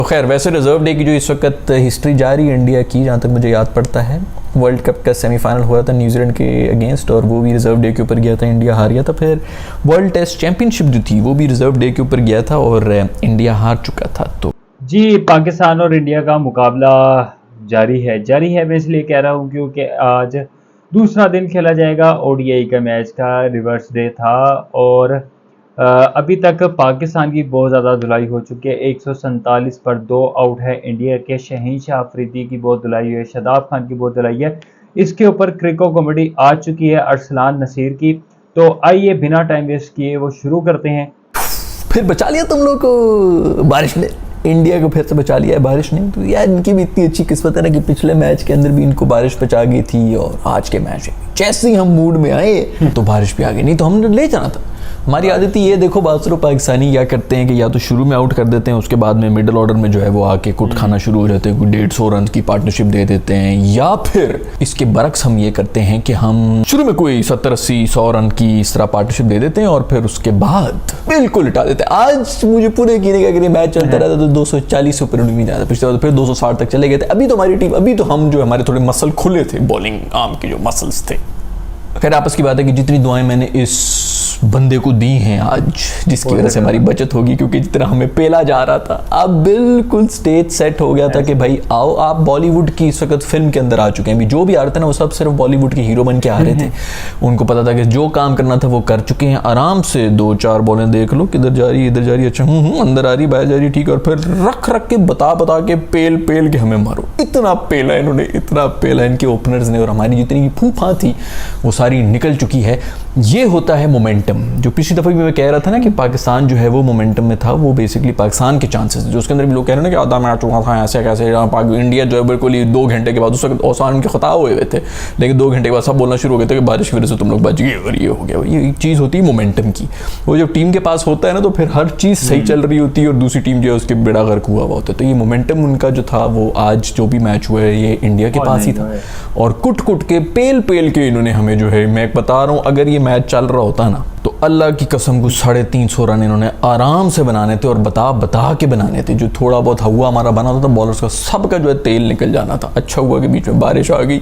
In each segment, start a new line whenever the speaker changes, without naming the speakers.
तो खैर वैसे रिजर्व डे की जो इस वक्त हिस्ट्री जारी है इंडिया की, जहाँ तक मुझे याद पड़ता है, वर्ल्ड कप का सेमीफाइनल हुआ था न्यूजीलैंड के अगेंस्ट और वो भी रिजर्व डे के ऊपर गया था, इंडिया हार गया था। फिर वर्ल्ड टेस्ट चैंपियनशिप जो थी वो भी रिजर्व डे के ऊपर गया था और इंडिया हार चुका था। तो
जी, पाकिस्तान और इंडिया का मुकाबला जारी है। मैं इसलिए कह रहा हूँ क्योंकि आज दूसरा दिन खेला जाएगा ओडीआई का मैच का, रिवर्स डे था और अभी तक पाकिस्तान की बहुत ज़्यादा धुलाई हो चुकी है। 147 पर 2 आउट है। इंडिया के शहीन शाह अफरीदी की बहुत धुलाई है, शादाब खान की बहुत धुलाई है। इसके ऊपर क्रिको कॉमेडी आ चुकी है अरसलान नसीर की। तो आइए बिना टाइम वेस्ट किए वो शुरू करते हैं।
फिर बचा लिया तुम लोग को बारिश ने, इंडिया को फिर से बचा लिया है बारिश ने। तो यार इनकी भी इतनी अच्छी किस्मत है ना कि पिछले मैच के अंदर भी इनको बारिश बचा गई थी और आज के मैच में जैसे ही हम मूड में आए तो बारिश भी आ गई, नहीं तो हमने ले जाना था। हमारी आदत ही ये, देखो बादशाह पाकिस्तानी क्या करते हैं कि या तो शुरू में आउट कर देते हैं, उसके बाद में मिडिल ऑर्डर में जो है वो आके कुट खाना शुरू हो जाते हैं, कोई 150 रन की पार्टनरशिप दे देते हैं, या फिर इसके बरक्स हम ये करते हैं कि हम शुरू में कोई 70-80-100 रन की इस तरह पार्टनरशिप दे देते हैं और फिर उसके बाद बिल्कुल हटा देते हैं। आज मुझे पूरे कीने का मैच चलता रहता तो 240 से ऊपर नहीं जाता, पिछले बार फिर 260 तक चले गए थे। अभी तो हमारी टीम, अभी तो हम जो हमारे थोड़े मसल खुले थे, बॉलिंग आर्म के जो मसल्स थे। खैर आपस की बात है कि जितनी दुआएं मैंने इस बंदे को दी हैं आज, जिसकी वजह से हमारी बचत होगी, क्योंकि जितना हमें पेला जा रहा था अब बिल्कुल स्टेज सेट हो गया था कि भाई आओ आप बॉलीवुड की इस वक्त फिल्म के अंदर आ चुके हैं। अभी जो भी आ रहे थे ना वो सब सिर्फ बॉलीवुड के हीरो बन के आ रहे थे। उनको पता था कि जो काम करना था वो कर चुके हैं। आराम से 2-4 बॉलें देख लो, किधर जा रही है, इधर जा रही है, अच्छा अंदर आ रही, बाहर जा रही, ठीक है, और फिर रख के बता के पेल के हमें मारो। इतना पेला इन्होंने, इतना पेला इनके ओपनर्स ने, और हमारी जितनी फूफा थी वो सारी निकल चुकी है। ये होता है मोमेंटम। जो पिछली दफ़ा भी मैं कह रहा था ना कि पाकिस्तान जो है वो मोमेंटम में था, वो बेसिकली पाकिस्तान के चांसेस, जो उसके अंदर भी लोग कह रहे हैं ना कि आधा मैच हुआ था ऐसे कैसे, इंडिया जो है बिल्कुल 2 घंटे के बाद, उस वक्त औसान उनके खता हुए थे, लेकिन 2 घंटे के बाद सब बोलना शुरू हो गए थे कि बारिश की वजह से तुम लोग बच गए और ये हो गया। ये एक चीज़ होती है मोमेंटम की। वो जब टीम के पास होता है ना तो फिर हर चीज़ सही चल रही होती है और दूसरी टीम जो है उसके बेड़ा गर्क हुआ हुआ होता है। तो ये मोमेंटम उनका जो था वो आज जो भी मैच हुआ है ये इंडिया के पास ही था, और कुट के पेल के इन्होंने हमें जो है, मैं बता रहा हूँ, अगर ये मैच चल रहा होता ना तो अल्लाह की कसम को 350 रन इन्होंने आराम से बनाने थे, और बता के बनाने थे। जो थोड़ा बहुत हुआ हमारा बना था बॉलर्स का, सबका जो है तेल निकल जाना था। अच्छा हुआ कि बीच में बारिश आ गई।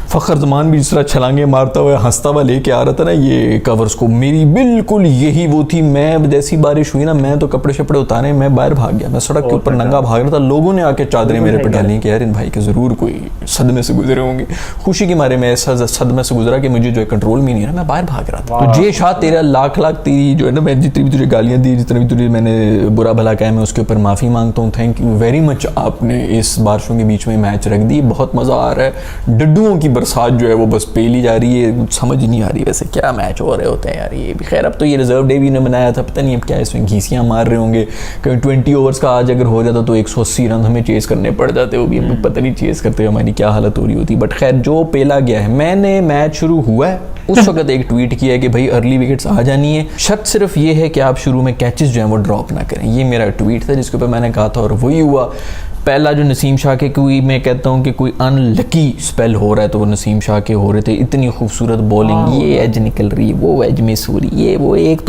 फ़खर जमान भी जिस तरह छलांगे मारता हुआ हंसता हुआ लेके आ रहा था ना ये कवर्स को, मेरी बिल्कुल यही वो थी। मैं जैसी बारिश हुई ना, मैं तो कपड़े शपड़े उतारे, मैं बाहर भाग गया, मैं सड़क के ऊपर नंगा भाग रहा था। लोगों ने आके चादरें मेरे पे डाली कि यार इन भाई के ज़रूर कोई सदमे से गुजरे होंगे। खुशी के मारे मैं ऐसा सदमे से गुजरा कि मुझे जो है कंट्रोल में नहीं रहा, मैं बाहर भाग रहा था। तो जे शाह तेरा लाख तेरी जो है ना, मैं जितनी भी तुझे गालियाँ दी, जितनी भी तुझे मैंने बुरा भला कहा, मैं उसके ऊपर माफ़ी मांगता हूँ। थैंक यू वेरी मच, आपने इस बारिशों के बीच में मैच रख दी, बहुत मज़ा आ रहा है। डड्डुओं की बरसात जो है वो बस पेली जा रही है, समझ नहीं आ रही वैसे क्या मैच हो रहे होते हैं यार ये भी। खैर अब तो ये रिजर्व डे भी ने बनाया था, पता नहीं अब क्या इसमें घीसियाँ मार रहे होंगे। कहीं 20 ओवर्स का आज अगर हो जाता तो 180 रन हमें चेस करने पड़ जाते, वो भी हमें पता नहीं चेस करते हमारी क्या हालत हो रही होती। बट खैर जो पेला गया है, मैंने मैच शुरू हुआ है उस वक्त एक ट्वीट किया है कि भाई अर्ली विकेट्स आ जानी है, शर्त सिर्फ ये है कि आप शुरू में कैचेस जो हैं वो ड्रॉप ना करें। ये मेरा ट्वीट था जिसके ऊपर मैंने कहा था, और वही हुआ। पहला जो नसीम शाह के, कोई मैं कहता हूँ कि कोई अनलकी स्पेल हो रहा है तो वो नसीम शाह के हो रहे थे। इतनी खूबसूरत बॉलिंग, ये एज निकल रही है, वो एज मिस हो रही है, वो एक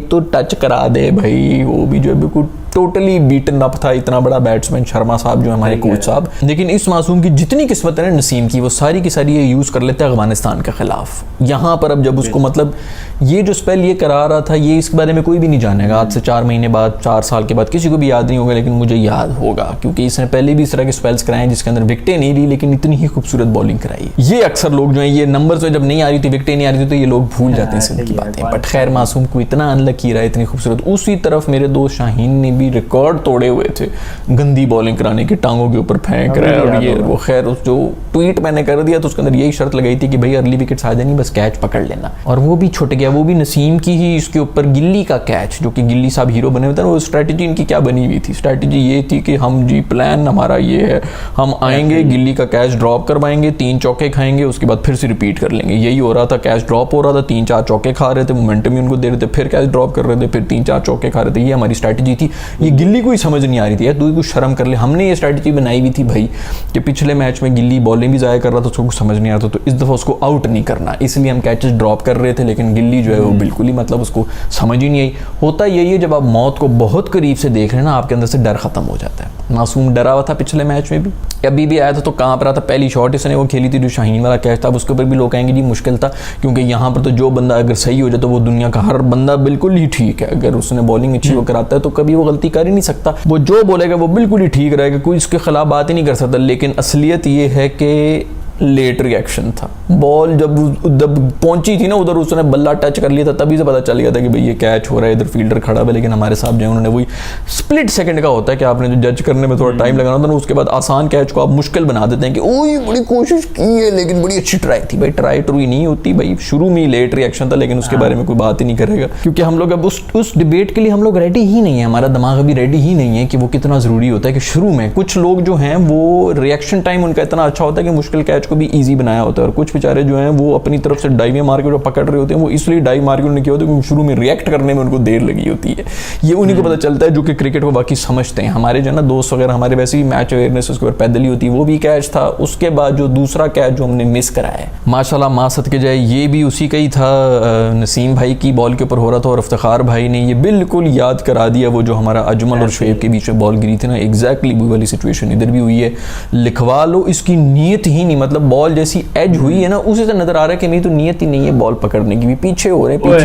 तो टच करा दे भाई, वो भी जो है बिल्कुल टोटली बीटन अप था। इतना बड़ा बैट्समैन शर्मा साहब जो हमारे कोच साहब, लेकिन इस मासूम की जितनी किस्मत है ना नसीम की, वो सारी की सारी ये यूज़ कर लेते हैं अफगानिस्तान के खिलाफ। यहाँ पर अब जब उसको मतलब ये जो स्पेल ये करा रहा था, ये इसके बारे में कोई भी नहीं जानेगा आज से 4 महीने बाद, 4 साल के बाद, किसी को भी याद नहीं होगा, लेकिन मुझे याद होगा क्योंकि इसने पहले भी इस तरह के स्पेल्स कराए जिसके अंदर विकटें नहीं ली लेकिन इतनी ही खूबसूरत बॉलिंग कराई। ये अक्सर लोग जो है, ये नंबर जो जब नहीं आ रही थी, विकटें नहीं आ रही थी, तो ये लोग भूल जाते हैं इस उनकी बातें। बट खैर मासूम को इतना अनलकी रहा, इतनी खूबसूरत। उसी तरफ मेरे दोस्त शाहीन ने भी रिकॉर्ड तोड़े हुए थे, गंदी बॉलिंग कराने की, टांगों के ऊपर फेंक रहा है और ये वो। खैर उस जो ट्वीट मैंने कर दिया तो उसके अंदर यही शर्त लगाई थी कि भाई अर्ली विकेट्स आ जानी, बस कैच पकड़ लेना, और वो भी छूट गया। वो भी नसीम की ही इसके ऊपर गिल्ली का कैच, जो कि गिल्ली साहब हीरो बने हुए थे। वो स्ट्रैटेजी इनकी क्या बनी हुई थी, स्ट्रैटेजी ये थी कि हम जी प्लान हमारा ये है, हम आएंगे गिल्ली का कैच ड्रॉप करवाएंगे, 3 चौके खाएंगे, उसके बाद फिर से रिपीट कर लेंगे। यही हो रहा था, कैच ड्रॉप हो रहा था, 3-4 चौके खा रहे थे, मोमेंटम ही उनको दे रहे थे, फिर कैच ड्रॉप कर रहे थे, फिर 3-4 चौके खा रहे थे। ये हमारी स्ट्रैटेजी थी। ये गिल्ली को ही समझ नहीं आ रही थी यार, तू कुछ शर्म कर ले। हमने ये स्ट्रैटेजी बनाई हुई थी भाई कि पिछले मैच में गिल्ली बॉलिंग भी ज़ाया कर रहा था, उसको कुछ समझ नहीं आ रहा था, तो इस दफ़ा उसको आउट नहीं करना, इसलिए हम कैचेस ड्रॉप कर रहे थे। लेकिन गिल्ली जो है वो बिल्कुल ही मतलब उसको समझ ही नहीं आई। होता यही है, जब आप मौत को बहुत करीब से देख रहे हैं ना, आपके अंदर से डर खत्म हो जाता है। मासूम डरा हुआ था पिछले मैच में भी, अभी भी आया था तो कांप रहा था। पहली शॉट इसने वो खेली थी जो शाहीन वाला कैच था, उसके ऊपर भी लोग कहेंगे जी मुश्किल था, क्योंकि यहाँ पर तो जो बंदा अगर सही हो जाए तो वो दुनिया का हर बंदा बिल्कुल ही ठीक है। अगर उसने बॉलिंग अच्छी वो कराता है तो कभी वो गलती कर ही नहीं सकता, वो जो बोलेगा वो बिल्कुल ही ठीक रहेगा, कोई इसके खिलाफ बात ही नहीं कर सकता। लेकिन असलियत ये है कि लेट रिएक्शन था। बॉल जब पहुंची थी ना उधर, उसने बल्ला टच कर लिया था, तभी से पता चल गया था कि भाई ये कैच हो रहा है, इधर फील्डर खड़ा है। लेकिन हमारे साथ जो है उन्होंने वही स्प्लिट सेकंड का होता है कि आपने जो जज करने में थोड़ा टाइम लगाना होता है ना, उसके बाद आसान कैच को आप मुश्किल बना देते हैं कि ओ ये बड़ी कोशिश की है लेकिन बड़ी अच्छी ट्राई थी। भाई ट्राई ट्रूई नहीं होती भाई, शुरू में लेट रिएक्शन था, लेकिन उसके बारे में कोई बात ही नहीं करेगा, क्योंकि हम लोग अब उस डिबेट के लिए हम लोग रेडी ही नहीं है, हमारा दिमाग अभी रेडी ही नहीं है कि वो कितना ज़रूरी होता है कि शुरू में कुछ लोग जो हैं वो रिएक्शन टाइम उनका इतना अच्छा होता है कि मुश्किल कैच को भी ईजी बनाया होता है। और कुछ बेचारे जो हैं वो अपनी तरफ से डाइवें मार के जो पकड़ रहे होते हैं, वो इसलिए डाइव मार के उन्होंने किया होता है क्योंकि शुरू में रिएक्ट करने में उनको देर लगी होती है। ये उन्हीं को पता चलता है जो कि क्रिकेट को बाकी समझते हैं। हमारे जो है ना दोस्त वगैरह, हमारे वैसे ही मैच अवेयरनेस उसके ऊपर पैदल ही होती है, वो भी कैच था। उसके बाद जो दूसरा कैच जो हमने मिस कराया है, माशाल्लाह माँ सद के जाए, ये भी उसी का ही था। नसीम भाई की बॉल के ऊपर हो रहा था और इफ्तिखार भाई ने ये बिल्कुल याद करा दिया, वो जो हमारा अजमल और शुएब के बीच में बॉल गिरी थी ना, एग्जैक्टली वो वाली सिचुएशन इधर भी हुई है। लिखवा लो, इसकी नीयत ही नहीं, मतलब बॉल जैसी एज हुई है ना उसी से नजर आ रहा है कि मेरी तो नीयत ही नहीं है बॉल पकड़ने की, भी पीछे हो रहे बॉल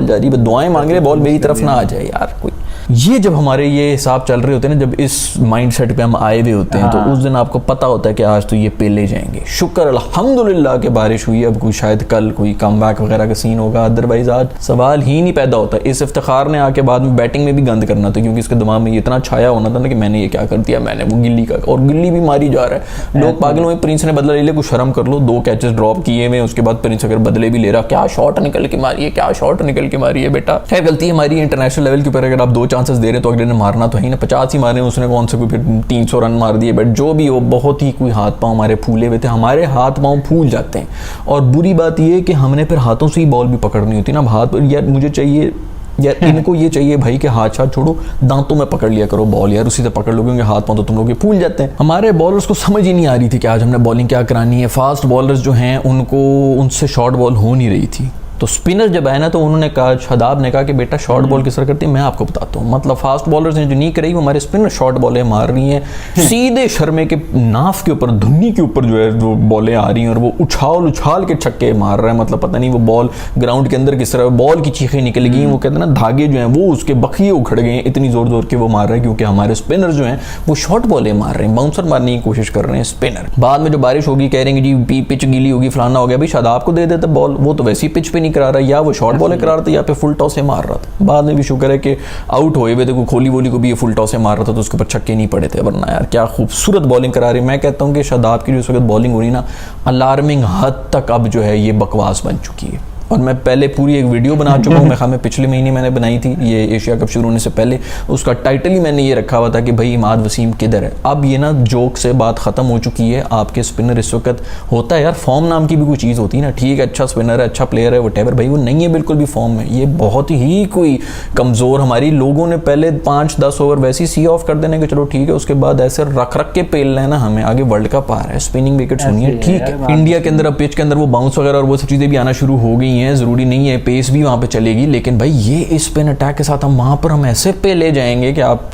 जा रही है, दुआएं मांग रहे बॉल मेरी तरफ ना आ जाए यार कोई। ये जब हमारे ये हिसाब चल रहे होते हैं ना, जब इस माइंडसेट पे हम आए हुए होते हैं, तो उस दिन आपको पता होता है कि आज तो ये पेले जाएंगे। शुक्र अल्हम्दुलिल्लाह के बारिश हुई है, अब कोई शायद कल कोई कमबैक वगैरह का सीन होगा, अदरवाइज आज सवाल ही नहीं पैदा होता। इस इफ्तिखार ने आके बाद में बैटिंग में भी गंद करना था, क्योंकि इसके दिमाग में इतना छाया होना था ना कि मैंने ये क्या कर दिया, मैंने वो गिल्ली का, और गिल्ली भी मारी जा रहा है। लोग पागल हुए, प्रिंस ने बदला ले लिया, कुछ शर्म कर लो, 2 कैचेस ड्रॉप किए हुए, उसके बाद प्रिंस अगर बदले भी ले रहा, क्या शॉट निकल के मारी है, क्या शॉट निकल के मारी है बेटा। खैर गलती हमारी इंटरनेशनल लेवल के ऊपर, अगर आप 2 चांसेस दे रहे तो अगले ने मारना तो है ना, 50 ही मारे, उसने कौन से कोई फिर 300 रन मार दिए। बट जो भी हो, बहुत ही कोई हाथ पांव हमारे फूले हुए थे, हमारे हाथ पांव फूल जाते हैं। और बुरी बात यह है कि हमने फिर हाथों से ही बॉल भी पकड़नी होती है ना, हाथ यार मुझे चाहिए यार, इनको ये चाहिए भाई कि हाथ छोड़ो, दांतों में पकड़ लिया करो बॉल यार, उसी से पकड़ लो, क्योंकि हाथ पांव तो तुम लोग के फूल जाते हैं। हमारे बॉलर्स को समझ ही नहीं आ रही थी कि आज हमने बॉलिंग क्या करानी है। फास्ट बॉलर्स जो हैं उनको उनसे शॉर्ट बॉल हो नहीं रही थी, तो स्पिनर जब आया ना तो उन्होंने कहा, शादाब ने कहा कि बेटा शॉर्ट बॉल किस तरह करती है मैं आपको बताता हूँ। मतलब फास्ट बॉलर्स ने जो नहीं कराई, वो हमारे स्पिनर शॉर्ट बॉलें मार रही हैं, सीधे शर्मे के नाफ के ऊपर, धुन्नी के ऊपर जो है वो बॉलें आ रही हैं, और वो उछाल उछाल के छक्के मार रहा है। मतलब पता नहीं वो बॉल ग्राउंड के अंदर किस तरह बॉल की चीखें निकल गई, वो कहते हैं ना धागे जो हैं वो उसके बखिए उखड़ गए हैं, इतनी जोर जोर के वो मार रहे हैं, क्योंकि हमारे स्पिनर जो हैं वो शॉर्ट बॉलें मार रहे हैं, बाउंसर मारने की कोशिश कर रहे हैं स्पिनर। बाद में जो बारिश होगी कह रहे हैं जी पिच गीली होगी, फलाना हो गया, भाई शादाब को दे देते बॉल, वो तो वैसे ही पिच पे नहीं करा रहा, या वो शॉर्ट बॉलें करा रहा था या पे फुल टॉस से मार रहा था। बाद में भी शुक्र है कि आउट हुए हुए थे, कोई खोली वोली को भी ये फुल टॉस से मार रहा था तो उसके ऊपर छक्के नहीं पड़े थे, वरना यार क्या खूबसूरत बॉलिंग करा रही। मैं कहता हूँ कि शादाब की जो इस वक्त बॉलिंग हो रही ना, अलार्मिंग हद तक अब जो है ये बकवास बन चुकी है। और मैं पहले पूरी एक वीडियो बना चुका हूँ, मैं ख्याल में पिछले महीने मैंने बनाई थी, ये एशिया कप शुरू होने से पहले, उसका टाइटल ही मैंने ये रखा हुआ था कि भाई इमाद वसीम किधर है। अब ये ना जोक से बात ख़त्म हो चुकी है। आपके स्पिनर इस वक्त होता है यार, फॉर्म नाम की भी कोई चीज़ होती है ना, ठीक है अच्छा स्पिनर है, अच्छा प्लेयर है, वटेवर, भाई वो नहीं है बिल्कुल भी फॉर्म में, ये बहुत ही कोई कमज़ोर। हमारी लोगों ने पहले 5-10 ओवर वैसे ही सी ऑफ कर देने के चलो ठीक है, उसके बाद ऐसे रख के पेलना है ना हमें, आगे वर्ल्ड कप आ रहा है, स्पिनिंग विकेट्स होनी है, ठीक है। इंडिया के अंदर अब पिच के अंदर वो बाउंस वगैरह और वो सब चीज़ें भी आना शुरू हो गई हैं, ज़रूरी नहीं है पेस भी वहां पे चलेगी, लेकिन भाई ये स्पिन अटैक के साथ हम वहां पर हम ऐसे पे ले जाएंगे कि आप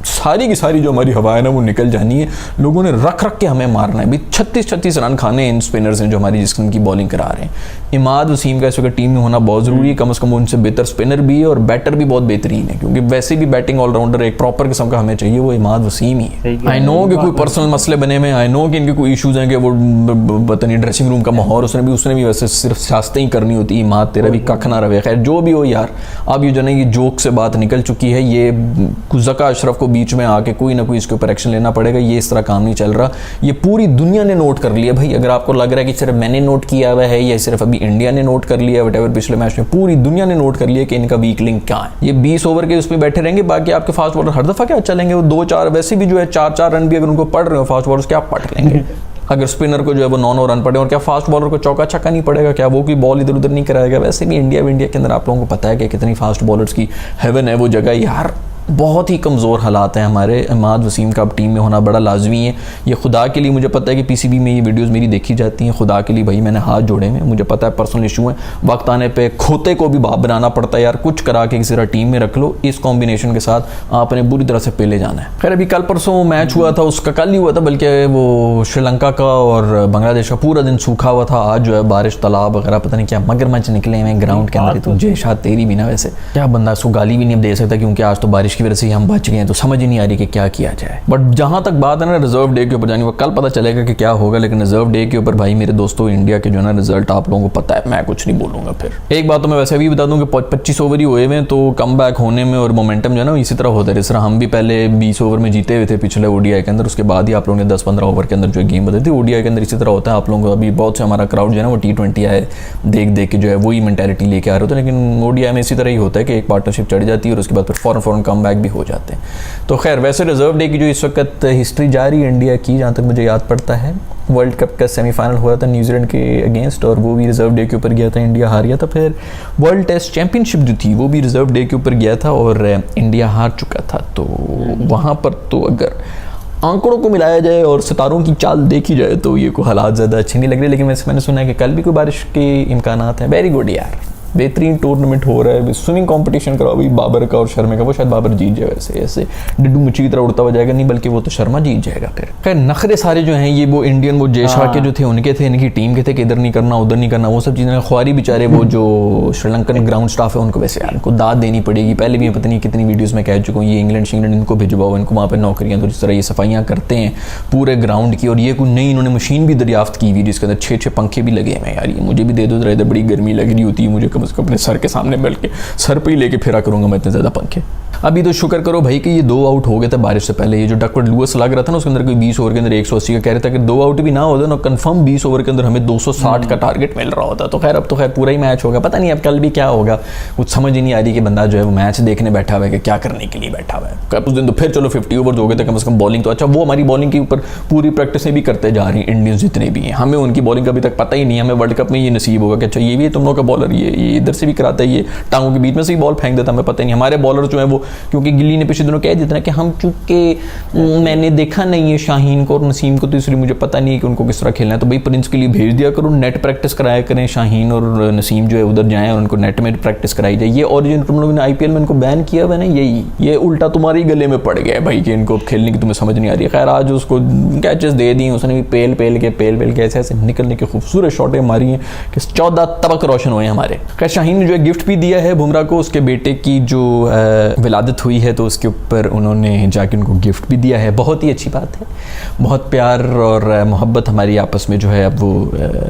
सारी की सारी जो हमारी हवा है ना वो निकल जानी है। लोगों ने रख के हमें मारना है भाई, 36 रन खाने इन स्पिनर्स हैं जो हमारी जिस किस्म की बॉलिंग करा रहे हैं। इमाद वसीम का इस वक्त टीम में होना बहुत ज़रूरी है, कम से कम उनसे बेहतर स्पिनर भी है और बैटर भी बहुत बेहतरीन है, क्योंकि वैसे भी बैटिंग ऑलराउंडर एक प्रॉपर किस्म का हमें चाहिए, वो इमाद वसीम ही है। आई नो कि कोई पर्सनल मसले बने हुए, आई नो कि इनके कोई इशूज़ हैं कि वो पता नहीं ड्रेसिंग रूम का माहौल उसने भी वैसे सिर्फ सियासतें ही करनी होती, इमाद तेरा भी कख ना रहे। खैर जो भी हो यार, अब ये जो है ये जोक से बात निकल चुकी है, ये ज़का अशरफ को बीच में आके कोई ना कोई इसके ऊपर एक्शन लेना पड़ेगा, ये इस तरह काम नहीं चल रहा। ये पूरी दुनिया ने नोट कर लिया भाई, अगर आपको लग रहा है कि सिर्फ मैंने नोट किया हुआ है या सिर्फ अभी इंडिया ने नोट कर लिया, वटेवर पिछले मैच में पूरी दुनिया ने नोट कर लिया कि इनका वीक लिंक क्या है। ये 20 ओवर के उसमें बैठे रहेंगे, बाकी आपके फास्ट बॉलर हर दफा क्या चलेंगे, वो 2-4 वैसे भी जो है 4-4 रन भी अगर उनको पड़ रहे हो फास्ट बॉलर्स क्या पढ़ लेंगे। अगर स्पिनर को जो है वो 9 रन पड़े और क्या फास्ट बॉलर को चौका छक्का नहीं पड़ेगा, क्या वो कोई बॉल इधर उधर नहीं कराएगा। वैसे भी इंडिया के अंदर आप लोगों को पता है कि कितनी फास्ट बॉलर्स की हेवन है वो जगह यार। बहुत ही कमज़ोर हालात हैं हमारे। इमाद वसीम का अब टीम में होना बड़ा लाजमी है। ये खुदा के लिए, मुझे पता है कि पीसीबी में ये वीडियोस मेरी देखी जाती हैं, खुदा के लिए भाई मैंने हाथ जोड़े हैं, मुझे पता है पर्सनल इशू है, वक्त आने पे खोते को भी बाप बनाना पड़ता है यार, कुछ करा के किसी तरह टीम में रख लो। इस कॉम्बिनेशन के साथ आपने बुरी तरह से पेले जाना है। खैर अभी कल परसों मैच हुआ था, उसका कल ही हुआ था बल्कि, वो श्रीलंका का और बांग्लादेश का पूरा दिन सूखा हुआ था। आज जो है बारिश, तालाब वगैरह पता नहीं क्या मगरमच्छ निकले हैं ग्राउंड के अंदर। तुझे शायद तेरी भी ना, वैसे क्या बंदा उसको गाली भी नहीं दे सकता क्योंकि आज तो बारिश की वजह से हम बच गए हैं, तो समझ ही नहीं आ रही कि क्या किया जाए। बट जहां तक बात है ना रिजर्व डे के ऊपर जाने, वो कल पता चलेगा कि क्या होगा, लेकिन रिजर्व डे के ऊपर भाई मेरे दोस्तों इंडिया के जो है ना रिजल्ट आप लोगों को पता है, मैं कुछ नहीं बोलूंगा। फिर एक बात तो मैं वैसे भी बता दूं कि 25 ओवर ही हुए हैं, तो कम बैक होने में और मोमेंटम जो है ना इसी तरह होता है। जिस तरह हम भी पहले 20 ओवर में जीते हुए थे पिछले ओडीआई के अंदर, उसके बाद ही आप लोगों ने 10-15 ओवर के अंदर जो गेम बताई थी। ओडीआई के अंदर इसी तरह होता है। आप लोगों को अभी बहुत से हमारा क्राउड जो है ना वो T20 आए देख देख के जो है वही मेंटालिटी लेके आ रहे होते हैं, लेकिन ओडीआई में इसी तरह ही होता है कि एक पार्टनरशिप चढ़ जाती है और उसके बाद फिर फौरन कम बैक भी हो जाते हैं। तो खैर वैसे रिजर्व डे की जो इस वक्त हिस्ट्री जारी है इंडिया की, जहाँ तक मुझे याद पड़ता है, वर्ल्ड कप का सेमीफाइनल हुआ था न्यूजीलैंड के अगेंस्ट और वो भी रिजर्व डे के ऊपर गया था, इंडिया हार गया था। फिर वर्ल्ड टेस्ट चैंपियनशिप जो थी वो भी रिजर्व डे के ऊपर गया था और इंडिया हार चुका था। तो वहाँ पर तो अगर आंकड़ों को मिलाया जाए और सितारों की चाल देखी जाए तो ये को हालात ज़्यादा अच्छे नहीं लग रहे। लेकिन वैसे मैंने सुना है कि कल भी कोई बारिश के इम्कानात हैं। वेरी गुड यार, बेहतरीन टूर्नामेंट हो रहा है। स्विमिंग कंपटीशन कराओ अभी बाबर का और शर्मा का, वो शायद बाबर जीत जाए, वैसे ऐसे डिड्डू मच्छी की तरह उड़ता हुआ जाएगा नहीं, बल्कि वो तो शर्मा जीत जाएगा। फिर खैर नखरे सारे जो हैं ये वो इंडियन वो जयशा के जो थे उनके थे, इनकी टीम के थे कि इधर नहीं करना उधर नहीं करना, वो सब चीज़ें। ख्वारी बेचारे वो जो श्रीलंकन ग्राउंड स्टाफ है उनको वैसे यार इनको दाद देनी पड़ेगी। पहले भी पता नहीं कितनी वीडियोज़ में कह चुका हूँ, ये इंग्लैंड इनको भिजवाओ, इनको वहाँ पर नौकरियाँ, तो इस तरह ये सफाइयाँ करते हैं पूरे ग्राउंड की। और ये कोई नई इन्होंने मशीन भी दरियाफ्त की हुई जिसके अंदर 6-6 पंखे भी लगे हैं यार, ये मुझे भी दे दो, इधर बड़ी गर्मी लग रही होती है मुझे, कम से कम अपने सर के सामने मिल के सर पे ही लेके फिरा करूंगा मैं इतने ज़्यादा पंखे। अभी तो शुक्र करो भाई कि ये 2 आउट हो गए थे बारिश से पहले। ये जो डकवर्थ लुईस लग रहा था ना उसके अंदर कोई 20 ओवर के अंदर 180 का कह रहा था कि 2 आउट भी ना होता ना कंफर्म 20 ओवर के अंदर हमें 260 का टारगेट मिल रहा होता। तो खैर अब तो खैर पूरा ही मैच होगा, पता नहीं अब कल भी क्या होगा, कुछ समझ ही नहीं आ रही कि बंदा जो है वो मैच देखने बैठा हुआ है कि क्या करने के लिए बैठा हुआ है। उस दिन तो फिर चलो 50 ओवर हो गए थे कम से कम बॉलिंग तो अच्छा, वो हमारी बॉलिंग के ऊपर पूरी प्रैक्टिस भी करते जा रही हैं इंडियंस जितने भी हैं। हमें उनकी बॉलिंग का अभी तक पता ही नहीं है, हमें वर्ल्ड कप में ये नसीब होगा कि अच्छा ये भी तुम लोग का बॉलर, ये इधर से भी कराता है, ये टांगों के बीच में से ही बॉल फेंक देता, हमें पता ही नहीं। हमारे बॉलर जो है वो, क्योंकि गिल्ली ने पिछले दिनों कह दिया था कि हम चूंकि मैंने देखा नहीं है शाहीन को और नसीम को, तो इसलिए मुझे पता नहीं है कि उनको किस तरह खेलना है, तो भाई प्रिंस के लिए भेज दिया करो, नेट प्रैक्टिस कराया करें, शाहीन और नसीम जो है उधर जाएं और उनको नेट में प्रैक्टिस कराई जाए। ये और जो तुम लोगों ने आईपीएल में इनको बैन किया हुआ है ना, ये उल्टा तुम्हारे ही गले में पड़ गया है भाई कि इनको खेलने की तुम्हें समझ नहीं आ रही है। खैर आज उसको कैचेस दे दी, उसने भी पेल के ऐसे ऐसे निकलने की खूबसूरत शॉटें मारी हैं कि 14 तबक रोशन हुए हमारे। खैर शाहीन ने जो है गिफ्ट भी दिया है बुमराह को, उसके बेटे की जो विलादत हुई है तो उसके ऊपर उन्होंने जाके उनको गिफ्ट भी दिया है। बहुत ही अच्छी बात है, बहुत प्यार और मोहब्बत हमारी आपस में जो है अब वो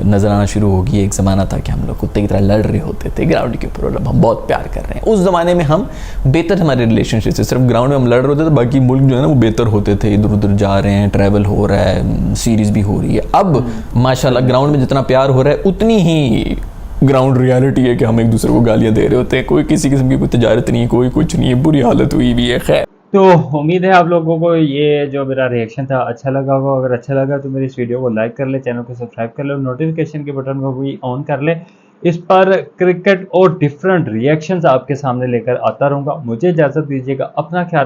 नज़र आना शुरू होगी। एक ज़माना था कि हम लोग कुत्ते की तरह लड़ रहे होते थे ग्राउंड के ऊपर और अब हम बहुत प्यार कर रहे हैं। उस ज़माने में हम बेहतर हमारे रिलेशनशिप से, सिर्फ ग्राउंड में हम लड़ रहे होते थे, बाकी मुल्क जो है ना वो बेहतर होते थे, इधर उधर जा रहे हैं, ट्रैवल हो रहा है, सीरीज़ भी हो रही है। अब माशाल्लाह ग्राउंड में जितना प्यार हो रहा है उतनी ही ग्राउंड रियलिटी है कि हम एक दूसरे को गालियाँ दे रहे होते हैं। कोई किसी किस्म की कोई तजारत नहीं है, कोई कुछ नहीं है, बुरी हालत हुई भी है। खैर
तो उम्मीद है आप लोगों को ये जो मेरा रिएक्शन था अच्छा लगा होगा। अगर अच्छा लगा तो मेरी इस वीडियो को लाइक कर ले, चैनल को सब्सक्राइब कर ले, नोटिफिकेशन के बटन को भी ऑन कर ले। इस पर क्रिकेट और डिफरेंट रिएक्शंस आपके सामने लेकर आता रहूँगा। मुझे इजाज़त दीजिएगा, अपना ख्याल